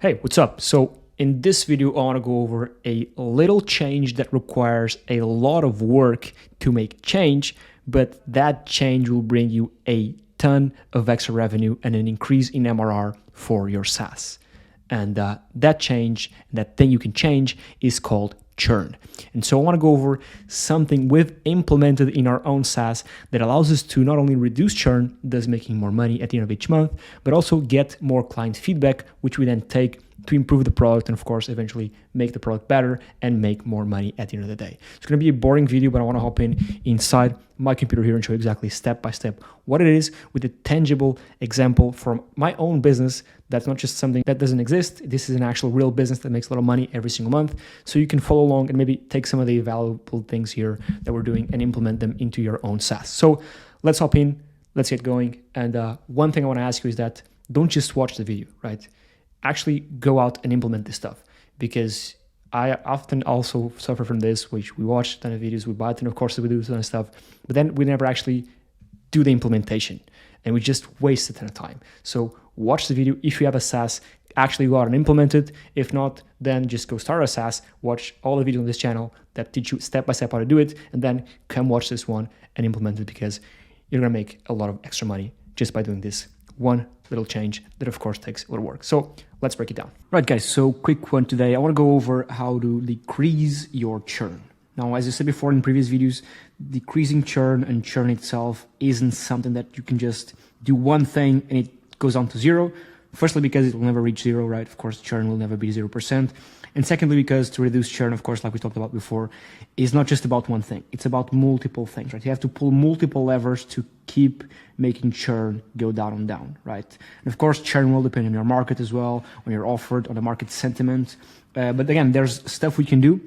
Hey, what's up? So in this video, I want to go over a little change that requires a lot of work to make change, but that change will bring you a ton of extra revenue and an increase in MRR for your SaaS. And that change, that thing you can change is called churn. And so I want to go over something we've implemented in our own SaaS that allows us to not only reduce churn, thus making more money at the end of each month, but also get more client feedback, which we then take to improve the product and of course eventually make the product better and make more money at the end of the day. It's going to be a boring video, but I want to hop inside my computer here and show you exactly step by step what it is with a tangible example from my own business. That's not just something that doesn't exist. This is an actual real business that makes a lot of money every single month. So you can follow along and maybe take some of the valuable things here that we're doing and implement them into your own SaaS. So let's hop in, let's get going. And one thing I want to ask you is that don't just watch the video, right? Actually go out and implement this stuff, because I often also suffer from this, which we watch a ton of videos, we buy a ton of courses, we do a ton of stuff, but then we never actually do the implementation and we just waste a ton of time. So watch the video. If you have a SaaS, actually go out and implement it. If not, then just go start a SaaS, watch all the videos on this channel that teach you step by step how to do it, and then come watch this one and implement it, because you're gonna make a lot of extra money just by doing this one little change that of course takes a little work. So let's break it down. Right guys, so quick one today. I want to go over how to decrease your churn. Now, as I said before in previous videos, decreasing churn and churn itself isn't something that you can just do one thing and it goes down to zero. Firstly, because it will never reach zero, right? Of course, churn will never be 0%. And secondly, because to reduce churn, of course, like we talked about before, is not just about one thing. It's about multiple things, right? You have to pull multiple levers to keep making churn go down and down, right? And of course, churn will depend on your market as well, on your offer, on the market sentiment. But again, there's stuff we can do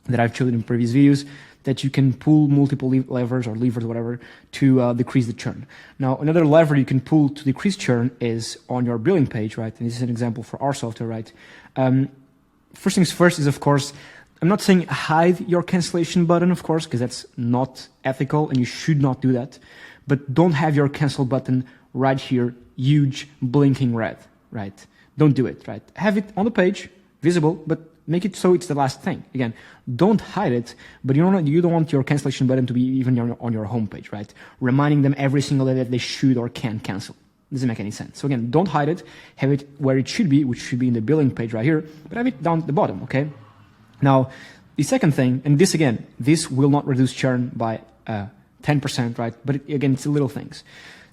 that I've showed in previous videos that you can pull multiple levers or whatever to decrease the churn. Now, another lever you can pull to decrease churn is on your billing page, right? And this is an example for our software, right? First things first is, of course, I'm not saying hide your cancellation button, of course, because that's not ethical and you should not do that. But don't have your cancel button right here, huge, blinking red, right? Don't do it, right? Have it on the page, visible, but make it so it's the last thing. Again, don't hide it, but you don't want your cancellation button to be even on your homepage, right? Reminding them every single day that they should or can cancel. Doesn't make any sense. So again, don't hide it. Have it where it should be, which should be in the billing page right here, but have it down at the bottom, okay? Now, the second thing, and this again, this will not reduce churn by 10%, right? But again, it's the little things.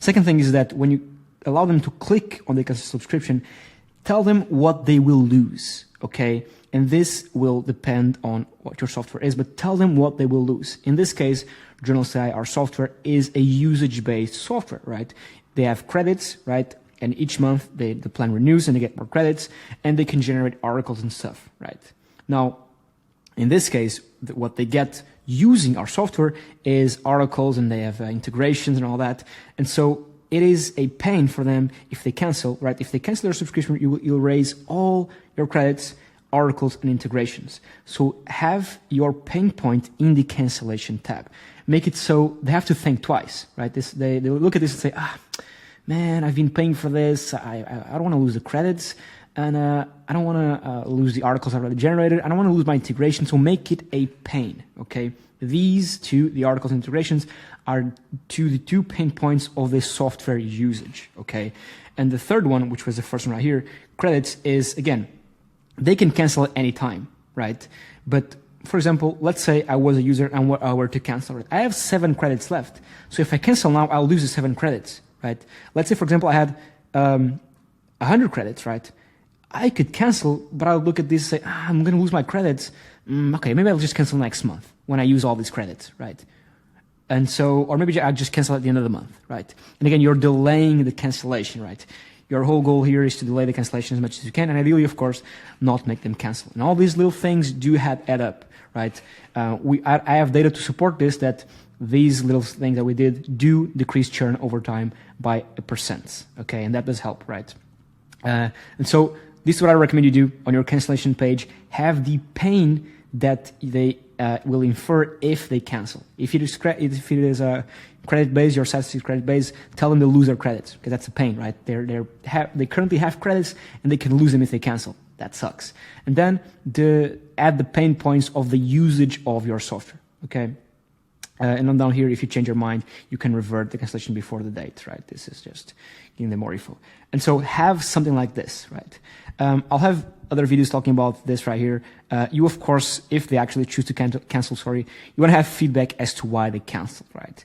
Second thing is that when you allow them to click on the subscription, tell them what they will lose, okay? And this will depend on what your software is, but tell them what they will lose. In this case, Journal.ci, our software, is a usage-based software, right? They have credits, right? And each month the plan renews and they get more credits and they can generate articles and stuff, right? Now, in this case, what they get using our software is articles, and they have integrations and all that. And so it is a pain for them if they cancel, right? If they cancel their subscription, you'll raise all your credits, articles, and integrations. So have your pain point in the cancellation tab. Make it so they have to think twice, right? They look at this and say, man, I've been paying for this. I don't want to lose the credits, and I don't want to lose the articles I've already generated. I don't want to lose my integration. So make it a pain, okay? These two, the articles and integrations, are the two pain points of this software usage, okay? And the third one, which was the first one right here, credits, is, again, they can cancel at any time, right? But for example, let's say I was a user and I were to cancel it. I have 7 credits left. So if I cancel now, I'll lose the 7 credits, right? Let's say, for example, I had 100 credits, right? I could cancel, but I'll look at this and say, I'm going to lose my credits. Okay, maybe I'll just cancel next month when I use all these credits, right? And so, or maybe I'll just cancel at the end of the month, right? And again, you're delaying the cancellation, right? Your whole goal here is to delay the cancellation as much as you can, and ideally, of course, not make them cancel. And all these little things do add up, right? I have data to support this, that these little things that we did do decrease churn over time by 1%, okay? And that does help, right? And so this is what I recommend you do on your cancellation page. Have the pain that they will infer if they cancel. If it is credit-based, your SaaS is credit-based, tell them they'll lose their credits, because that's a pain, right? They currently have credits and they can lose them if they cancel. That sucks. And then add the pain points of the usage of your software, okay? And then down here, if you change your mind, you can revert the cancellation before the date, right? This is just giving them more info. And so have something like this, right? I'll have other videos talking about this right here. You, of course, if they actually choose to cancel, you want to have feedback as to why they canceled, right?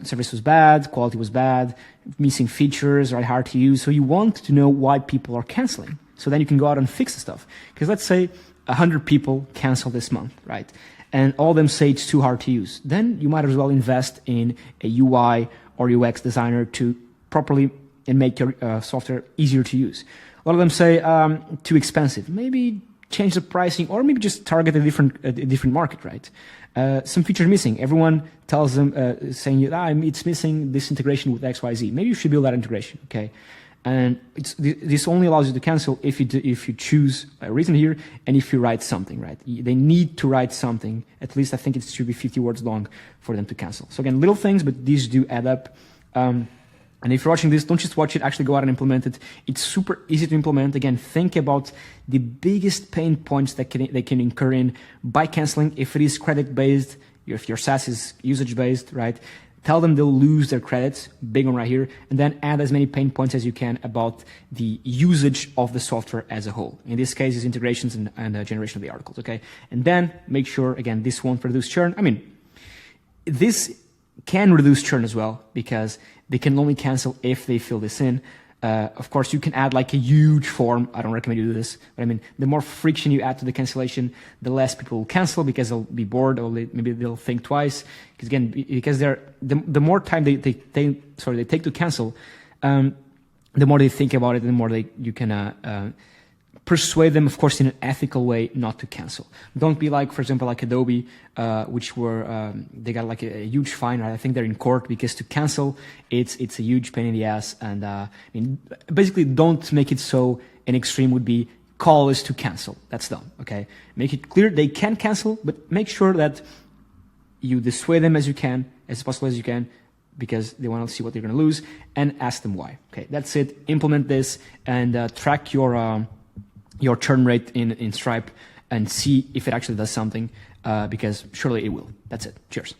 Service was bad, quality was bad, missing features, right? Hard to use. So you want to know why people are canceling. So then you can go out and fix the stuff. Because let's say 100 people cancel this month, right? And all of them say it's too hard to use. Then you might as well invest in a UI or UX designer to properly and make your software easier to use. A lot of them say too expensive. Maybe change the pricing, or maybe just target a different market, right? Some features missing. Everyone tells them saying it's missing this integration with XYZ. Maybe you should build that integration, okay? And this only allows you to cancel if you choose a reason here and if you write something, right? They need to write something. At least I think it should be 50 words long for them to cancel. So again, little things, but these do add up. And if you're watching this, don't just watch it, actually go out and implement it. It's super easy to implement. Again, think about the biggest pain points that they can incur in by canceling. If it is credit-based, if your SaaS is usage-based, right? Tell them they'll lose their credits, big one right here, and then add as many pain points as you can about the usage of the software as a whole. In this case, is integrations and generation of the articles, okay? And then make sure, again, this won't reduce churn. I mean, this can reduce churn as well, because they can only cancel if they fill this in. Of course, you can add like a huge form. I don't recommend you do this, but I mean, the more friction you add to the cancellation, the less people will cancel because they'll be bored, or maybe they'll think twice. Because the more time they take to cancel, the more they think about it, the more you can persuade them, of course, in an ethical way, not to cancel. Don't be like, for example, like Adobe, which they got like a huge fine, right? I think they're in court because to cancel, it's a huge pain in the ass. And I mean, basically, don't make it so an extreme would be call is to cancel. That's dumb, okay? Make it clear they can cancel, but make sure that you dissuade them as possible as you can, because they want to see what they're going to lose, and ask them why. Okay, that's it. Implement this and track your churn rate in Stripe and see if it actually does something, because surely it will. That's it. Cheers.